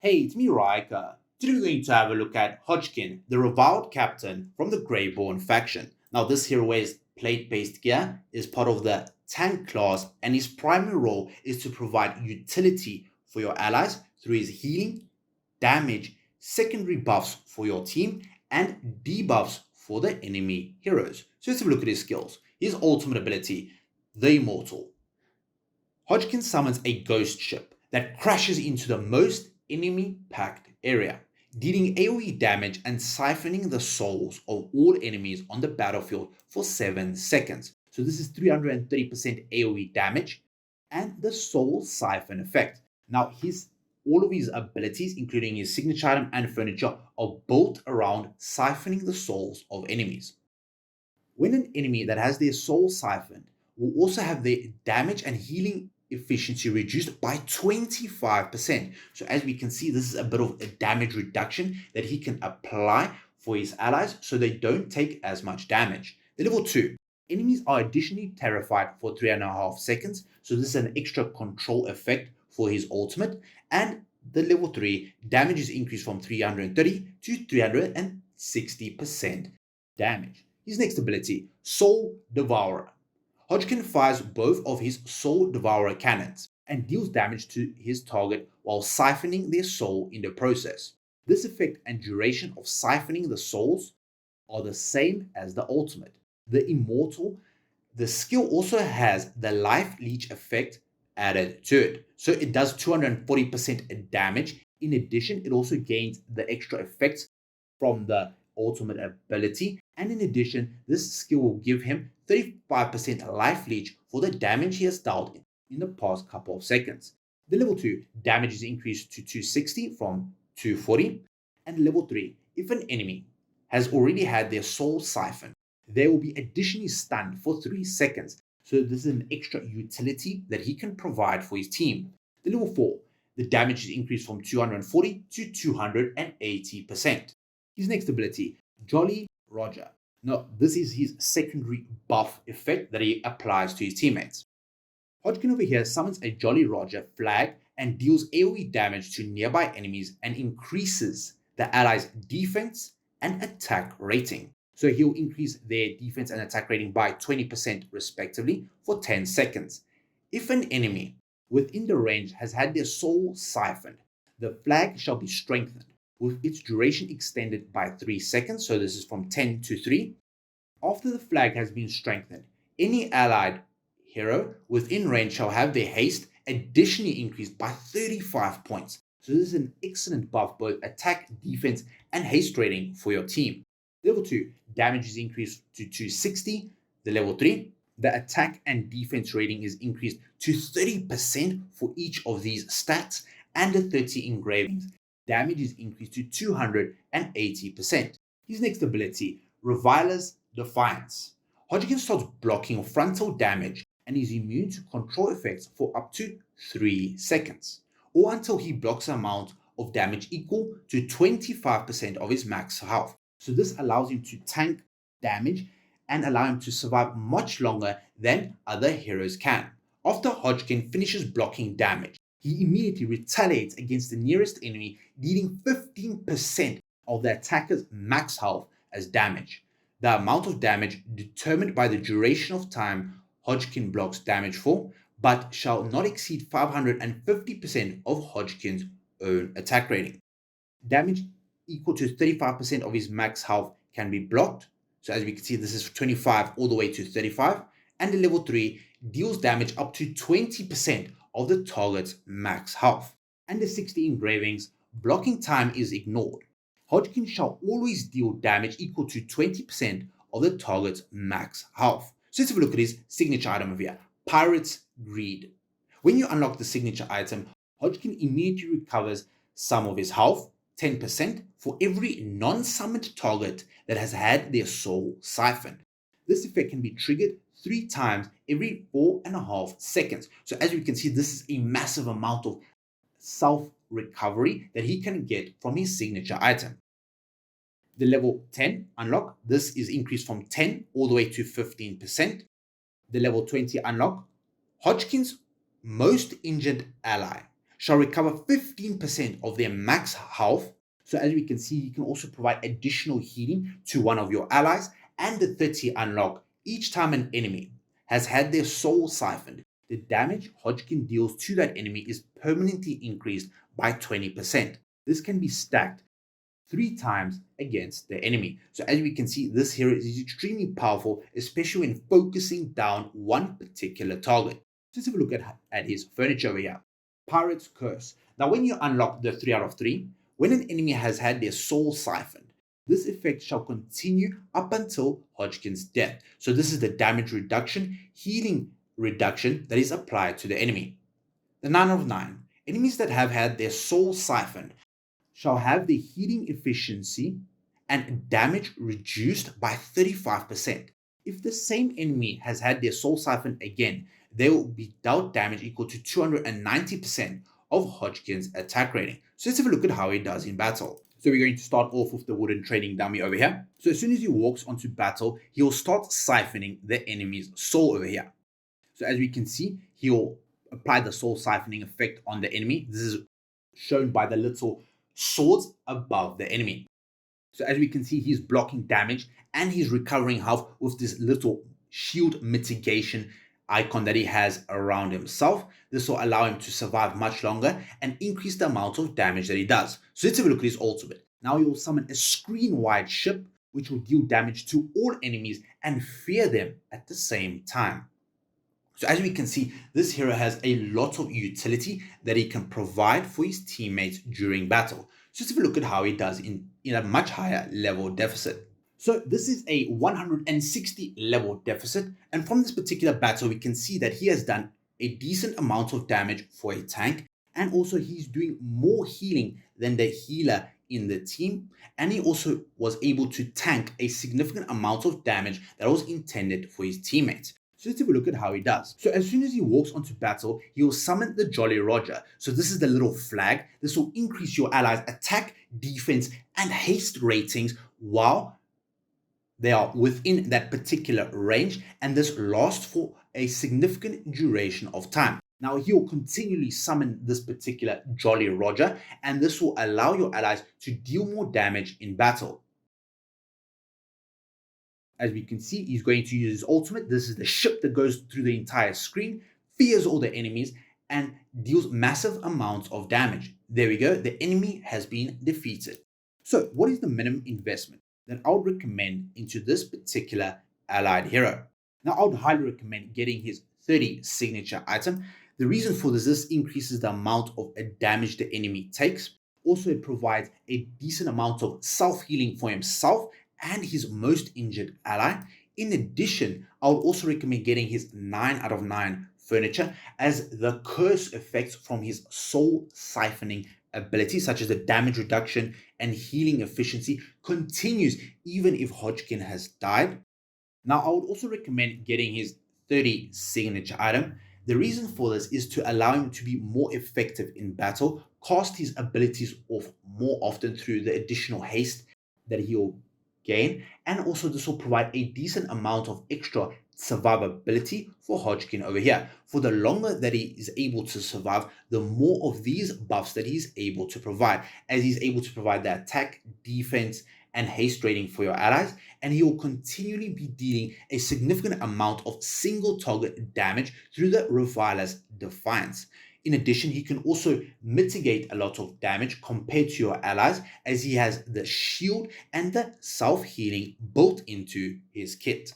Hey, it's me, Raika. Today we're going to have a look at Hodgkin, the Reviled Captain from the Graveborn faction. Now, this hero wears plate-based gear, is part of the tank class, and his primary role is to provide utility for your allies through his healing, damage, secondary buffs for your team, and debuffs for the enemy heroes. So let's have a look at his skills. His ultimate ability, the Immortal. Hodgkin summons a ghost ship that crashes into the most enemy-packed area, dealing AoE damage and siphoning the souls of all enemies on the battlefield for 7 seconds. So this is 330% AoE damage and the soul siphon effect. Now all of his abilities, including his signature item and furniture, are built around siphoning the souls of enemies. When an enemy that has their soul siphoned will also have their damage and healing efficiency reduced by 25%. So as we can see, this is a bit of a damage reduction that he can apply for his allies so they don't take as much damage. The level 2, enemies are additionally terrified for 3.5 seconds. So this is an extra control effect for his ultimate. And the level 3, damage is increased from 330 to 360% damage. His next ability, Soul Devourer. Hodgkin fires both of his Soul Devourer cannons and deals damage to his target while siphoning their soul in the process. This effect and duration of siphoning the souls are the same as the ultimate. The Immortal, the skill also has the Life Leech effect added to it. So it does 240% damage. In addition, it also gains the extra effects from the ultimate ability. And in addition, this skill will give him 35% life leech for the damage he has dealt in the past couple of seconds. The level 2 damage is increased to 260 from 240. And level 3, if an enemy has already had their soul siphoned, they will be additionally stunned for 3 seconds. So this is an extra utility that he can provide for his team. The level 4, the damage is increased from 240 to 280%. His next ability, Jolly Roger. Now, this is his secondary buff effect that he applies to his teammates. Hodgkin over here summons a Jolly Roger flag and deals AoE damage to nearby enemies and increases the allies' defense and attack rating. So he'll increase their defense and attack rating by 20% respectively for 10 seconds. If an enemy within the range has had their soul siphoned, the flag shall be strengthened, with its duration extended by 3 seconds, so this is from 10 to 3. After the flag has been strengthened, any allied hero within range shall have their haste additionally increased by 35 points. So this is an excellent buff, both attack, defense, and haste rating for your team. Level 2, damage is increased to 260. The level 3, the attack and defense rating is increased to 30% for each of these stats, and the 30 engravings, damage is increased to 280%. His next ability, Reviler's Defiance. Hodgkin starts blocking frontal damage and is immune to control effects for up to 3 seconds, or until he blocks an amount of damage equal to 25% of his max health. So this allows him to tank damage and allow him to survive much longer than other heroes can. After Hodgkin finishes blocking damage, he immediately retaliates against the nearest enemy, dealing 15% of the attacker's max health as damage. The amount of damage determined by the duration of time Hodgkin blocks damage for, but shall not exceed 550% of Hodgkin's own attack rating. Damage equal to 35% of his max health can be blocked. So as we can see, this is 25 all the way to 35. And the level 3 deals damage up to 20% of the target's max health. And the 60 engravings, blocking time is ignored. Hodgkin shall always deal damage equal to 20% of the target's max health. So let's have a look at his signature item over here, Pirate's Greed. When you unlock the signature item, Hodgkin immediately recovers some of his health, 10%, for every non-summoned target that has had their soul siphoned. This effect can be triggered 3 times every 4.5 seconds. So as you can see, this is a massive amount of self-recovery that he can get from his signature item. The level 10 unlock, this is increased from 10 all the way to 15%. The level 20 unlock, Hodgkin's most injured ally shall recover 15% of their max health. So as we can see, he can also provide additional healing to one of your allies, and the 30 unlock each time an enemy has had their soul siphoned. The damage Hodgkin deals to that enemy is permanently increased by 20%. This can be stacked 3 times against the enemy. So as we can see, this hero is extremely powerful, especially when focusing down one particular target. Let's have a look at his furniture over here. Pirate's Curse. Now when you unlock the 3 out of 3, when an enemy has had their soul siphoned, this effect shall continue up until Hodgkin's death. So this is the damage reduction, healing reduction that is applied to the enemy. The 9 out of 9. Enemies that have had their soul siphoned shall have the healing efficiency and damage reduced by 35%. If the same enemy has had their soul siphoned again, they will be dealt damage equal to 290% of Hodgkin's attack rating. So let's have a look at how he does in battle. So we're going to start off with the wooden training dummy over here. So as soon as he walks onto battle, he'll start siphoning the enemy's soul over here. So as we can see, he'll apply the soul siphoning effect on the enemy. This is shown by the little swords above the enemy. So as we can see, he's blocking damage and he's recovering health with this little shield mitigation icon that he has around himself. This will allow him to survive much longer and increase the amount of damage that he does. So let's have a look at his ultimate. Now he will summon a screen-wide ship, which will deal damage to all enemies and fear them at the same time. So as we can see, this hero has a lot of utility that he can provide for his teammates during battle. So let's have a look at how he does in a much higher level deficit. So this is a 160 level deficit, and from this particular battle we can see that he has done a decent amount of damage for a tank, and also he's doing more healing than the healer in the team, and he also was able to tank a significant amount of damage that was intended for his teammates. So let's have a look at how he does. So as soon as he walks onto battle, he will summon the Jolly Roger. So this is the little flag. This will increase your allies' attack, defense, and haste ratings while they are within that particular range, and this lasts for a significant duration of time. Now he will continually summon this particular Jolly Roger, and this will allow your allies to deal more damage in battle. As we can see, he's going to use his ultimate. This is the ship that goes through the entire screen, fears all the enemies, and deals massive amounts of damage. There we go. The enemy has been defeated. So what is the minimum investment that I would recommend into this particular allied hero? Now, I would highly recommend getting his 30 signature item. The reason for this increases the amount of damage the enemy takes. Also, it provides a decent amount of self-healing for himself and his most injured ally. In addition, I would also recommend getting his 9 out of 9 furniture, as the curse effects from his soul siphoning ability, such as the damage reduction and healing efficiency, continues even if Hodgkin has died. Now, I would also recommend getting his 30 signature item. The reason for this is to allow him to be more effective in battle, cast his abilities off more often through the additional haste that he'll gain, and also this will provide a decent amount of extra survivability for Hodgkin over here. For the longer that he is able to survive, the more of these buffs that he's able to provide, as he's able to provide the attack, defense, and haste rating for your allies, and he will continually be dealing a significant amount of single target damage through the Reviler's Defiance. In addition, he can also mitigate a lot of damage compared to your allies, as he has the shield and the self-healing built into his kit.